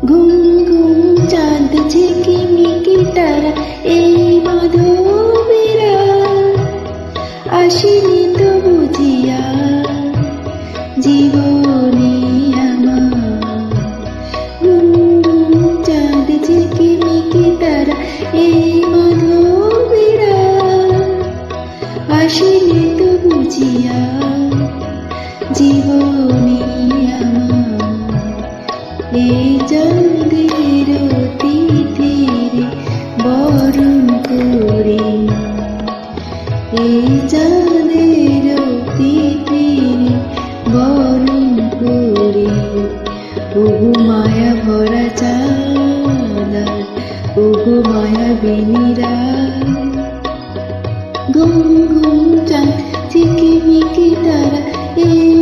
ঘুম ঘুম চাঁদ ঝিকিমিকি তারা এই মাধবীরা আসিনি তো বুঝিয়া জীবনে আমার। ঘুম ঘুম চাঁদ ঝিকিমিকি তারা এই মাধবীরা আসিনি তো বুঝিয়া জীবনে আমার। এই চাঁদের তিথিরে বরণ করে, এই চাঁদের তিথিরে বরণ করে, ওগো মায়া ভরা চাঁদ, ওগো মায়াবিনীরা। ঘুম ঘুম চাঁদ ঝিকিমিকি তারা এই